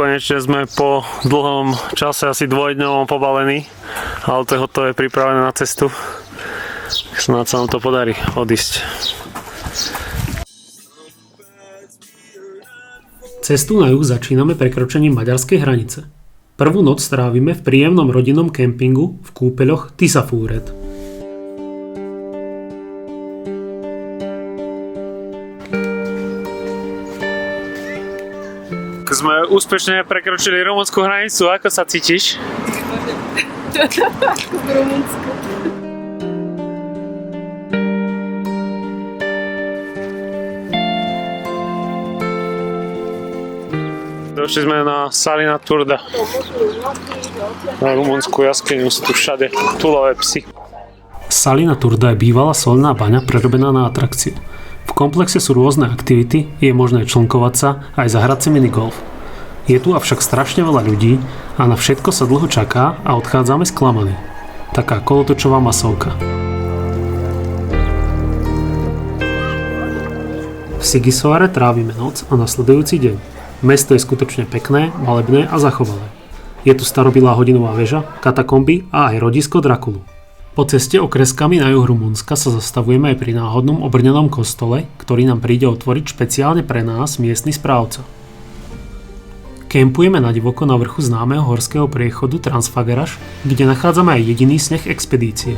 Konečne sme po dlhom čase, asi dvojdňovom pobalení. Auto je hotové, pripravené na cestu. Snáď sa nám to podarí odísť. Cestu na juh začíname prekročením maďarskej hranice. Prvú noc strávime v príjemnom rodinnom kempingu v kúpeľoch Tisafúret. Sme úspešne prekročili rumunskú hranicu. Ako sa cítiš? V Rumunsku. Došli sme na Salina Turda. Na rumunskú jaskyňu, sú tu všade túlové psy. Salina Turda je bývalá soľná baňa prerobená na atrakciu. V komplexe sú rôzne aktivity, je možné člnkovať sa aj zahrať si minigolf. Je tu avšak strašne veľa ľudí a na všetko sa dlho čaká a odchádzame sklamaní. Taká kolotočová masovka. V Sigisoare trávime noc a nasledujúci deň. Mesto je skutočne pekné, malebné a zachovalé. Je tu starobilá hodinová väža, katakomby a aj rodisko Drakulu. Po ceste okreskami na juh Rumunska sa zastavujeme aj pri náhodnom obrnenom kostole, ktorý nám príde otvoriť špeciálne pre nás miestny správca. Kempujeme nadivoko na vrchu známeho horského priechodu Transfagaraš, kde nachádzame aj jediný sneh expedície.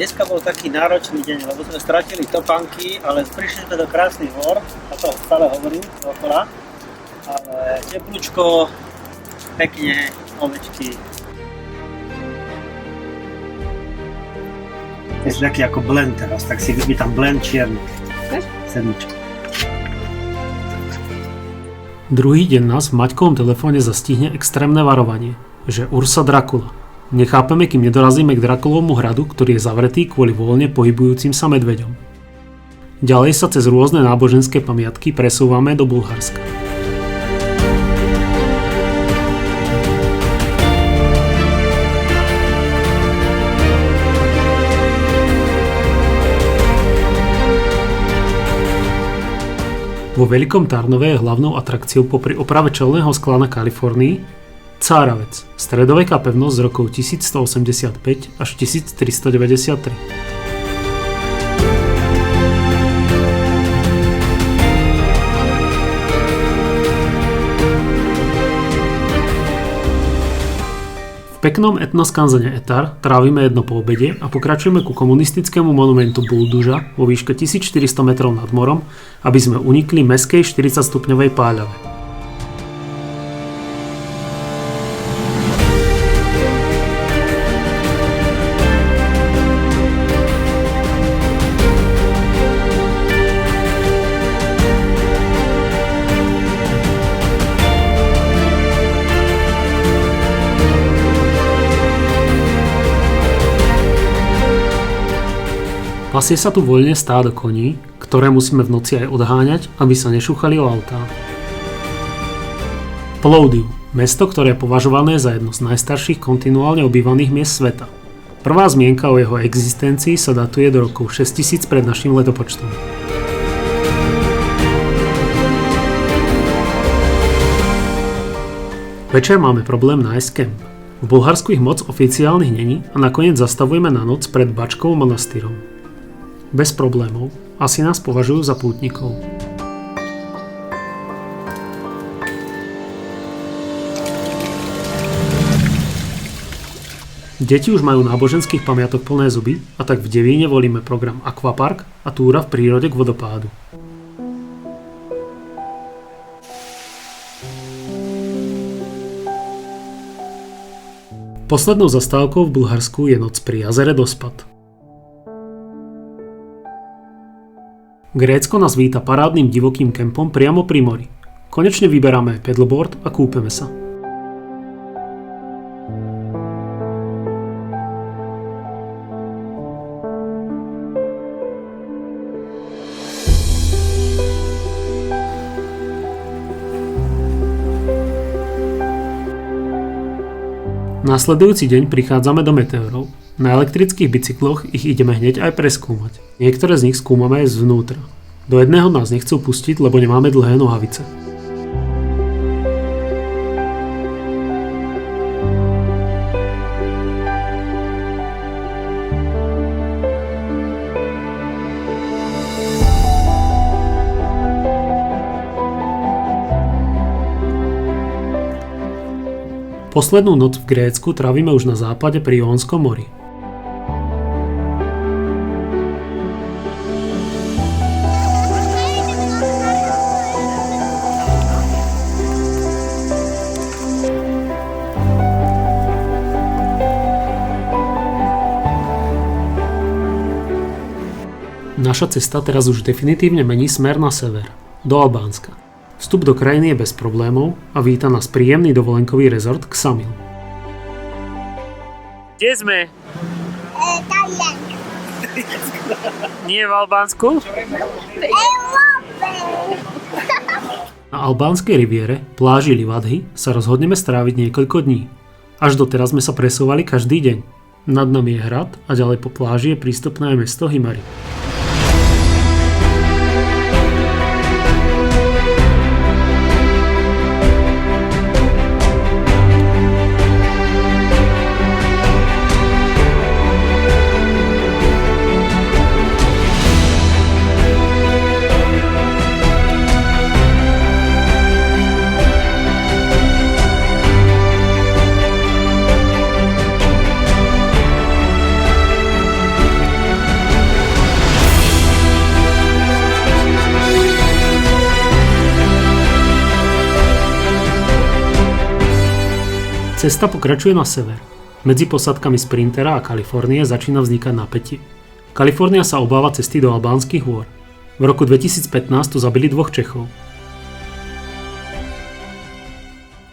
Dneska bol taký náročný deň, lebo sme stratili topánky, ale prišli sme do krásnych hor, a to stále hovorím okolo, ale teplúčko, pekne, ovečky. Je taký ako blend teraz, tak si vypýtam blend čierny. Sedmička. Druhý deň nás v Maťkovom telefóne zastihne extrémne varovanie, že Ursa Dracula. Nechápeme, kým nedorazíme k Drakulovmu hradu, ktorý je zavretý kvôli voľne pohybujúcim sa medveďom. Ďalej sa cez rôzne náboženské pamiatky presúvame do Bulharska. Vo Veľkom Tarnove je hlavnou atrakciou popri oprave čelného skla na Kalifornii Cáravec, stredoveká pevnosť z rokov 1185 až 1393. V peknom etnoskanzene Etar trávime jedno po obede a pokračujeme ku komunistickému monumentu Bulduža vo výške 1400 metrov nad morom, aby sme unikli mestskej 40-stupňovej páľave. Pasie sa tu voľne stádo koní, ktoré musíme v noci aj odháňať, aby sa nešúchali o autá. Plovdiv, mesto, ktoré je považované za jedno z najstarších kontinuálne obývaných miest sveta. Prvá zmienka o jeho existencii sa datuje do rokov 6000 pred naším letopočtom. Večer máme problém nájsť kemp. V Bulharsku ich moc oficiálnych není a nakoniec zastavujeme na noc pred Bačkovým monastýrom. Bez problémov, asi nás považujú za pútnikov. Deti už majú náboženských pamiatok plné zuby a tak v Devíne volíme program Aquapark a túra v prírode k vodopádu. Poslednou zastávkou v Bulharsku je noc pri jazere Dospat. Grécko nás víta parádnym divokým kempom priamo pri mori. Konečne vyberáme paddleboard a kúpeme sa. Nasledujúci deň prichádzame do meteorov. Na elektrických bicykloch ich ideme hneď aj preskúmať. Niektoré z nich skúmame aj zvnútra. Do jedného nás nechcú pustiť, lebo nemáme dlhé nohavice. Poslednú noc v Grécku trávime už na západe pri Jónskom mori. Naša cesta teraz už definitívne mení smer na sever, do Albánska. Vstup do krajiny je bez problémov a víta nás príjemný dovolenkový rezort Ksamil. Kde sme? Nie v Albánsku? Na albánskej riviere, pláži Livadhy, sa rozhodneme stráviť niekoľko dní. Až doteraz sme sa presúvali každý deň. Nad nami je hrad a ďalej po pláži je prístupné aj mesto Himari. Cesta pokračuje na sever. Medzi posádkami Sprintera a Kalifornie začína vznikať napätie. Kalifornia sa obáva cesty do albánskych hôr. V roku 2015 tu zabili 2 Čechov.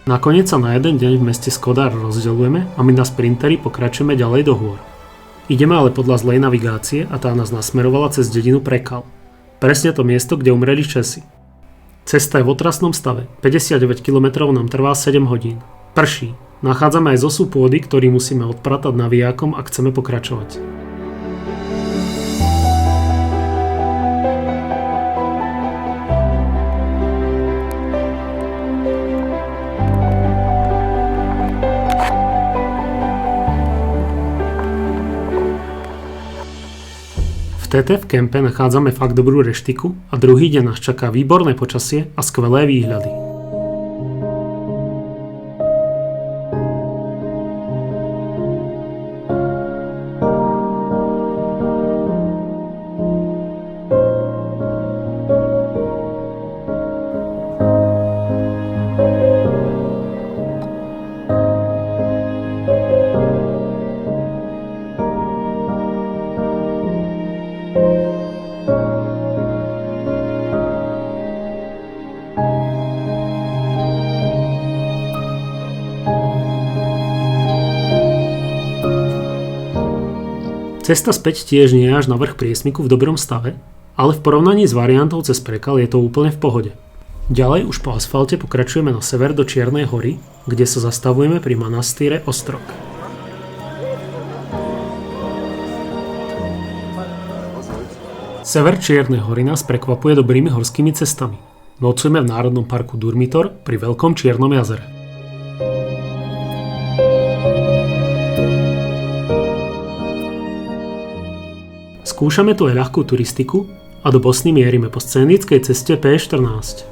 Nakoniec sa na jeden deň v meste Skodar rozdeľujeme a my na Sprinteri pokračujeme ďalej do hôr. Ideme ale podľa zlej navigácie a tá nás nasmerovala cez dedinu Prekal. Presne to miesto, kde umreli Česi. Cesta je v otrasnom stave. 59 km nám trvá 7 hodín. Prší. Nachádzame aj zosu pôdy, ktorý musíme odpratať navijákom, ak chceme pokračovať. V TT v kempe nachádzame fakt dobrú reštiku a druhý deň nás čaká výborné počasie a skvelé výhľady. Cesta späť tiež nie je až na vrch priesmiku v dobrom stave, ale v porovnaní s variantou cez Prekal je to úplne v pohode. Ďalej už po asfalte pokračujeme na sever do Čiernej hory, kde sa zastavujeme pri manastýre Ostrog. Sever Čiernej hory nás prekvapuje dobrými horskými cestami. Nocujeme v Národnom parku Durmitor pri Veľkom Čiernom jazere. Skúšame tu aj ľahkú turistiku a do Bosny mierime po scénickej ceste P14.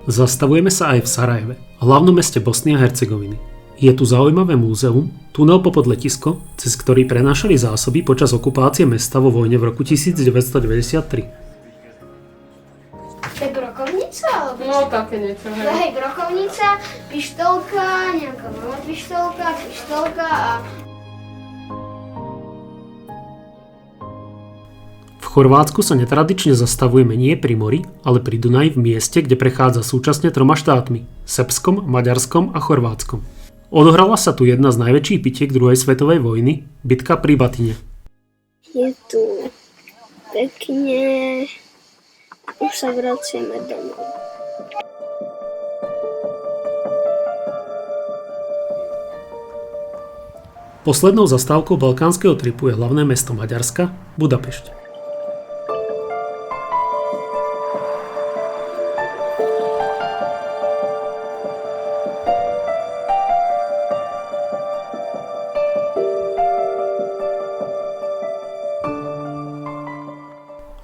Zastavujeme sa aj v Sarajeve, hlavnom meste Bosny a Hercegoviny. Je tu zaujímavé múzeum, tunel popod letisko, cez ktorý prenášali zásoby počas okupácie mesta vo vojne v roku 1993. To je brokovnica? Alebo No také niečo, hej. hej, brokovnica, pištolka, nejaká malá pištolka a... V Chorvátsku sa netradične zastavujeme nie pri mori, ale pri Dunaji v mieste, kde prechádza súčasne 3 štátmi – Srbskom, Maďarskom a Chorvátskom. Odohrala sa tu jedna z najväčších bitiek druhej svetovej vojny – bitka pri Batine. Je tu pekne Už sa vraciame domov. Poslednou zastávkou balkánskeho tripu je hlavné mesto Maďarska, Budapešť.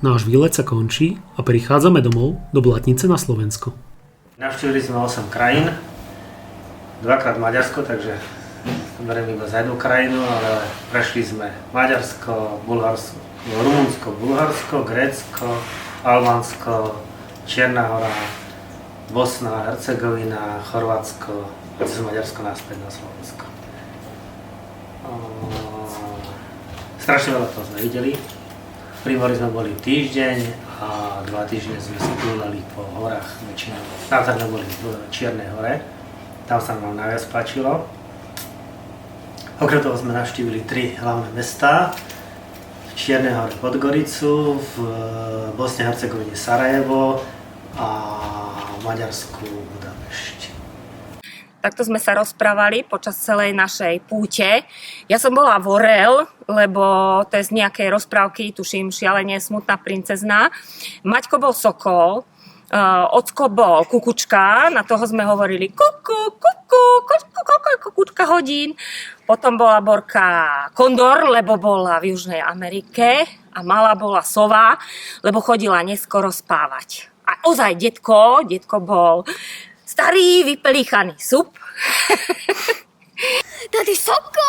Náš výlet sa končí a prichádzame domov do Blatnice na Slovensko. Navštívili sme 8 krajín, dvakrát Maďarsko, takže beriem iba za jednu krajinu, ale prešli sme Maďarsko, Bulharsko, Rumunsko, Bulharsko, Grécko, Albánsko, Čierna Hora, Bosna, Hercegovina, Chorvátsko a cez Maďarsko naspäť na Slovensko. Strašne veľa toho sme videli. Pri mori sme boli týždeň a 2 týždne sme sa túlali po horách väčšinou. Tam sme boli v Čiernej hore, tam sa nám najviac páčilo. Okrem toho sme navštívili 3 hlavné mestá. V Čiernej hore Podgoricu, v Bosne a Hercegovine Sarajevo a v Maďarsku Budapešť. Takto sme sa rozprávali počas celej našej púte. Ja som bola Vorel, lebo to je z nejakej rozprávky, tuším, Šialenie smutná princezna. Maťko bol Sokol, Ocko bol Kukučka, na toho sme hovorili kukučka hodín. Potom bola Borka Kondor, lebo bola v Južnej Amerike a malá bola Sova, lebo chodila neskoro spávať. A ozaj detko bol starý vypelíchaný sup. Tady Sokol!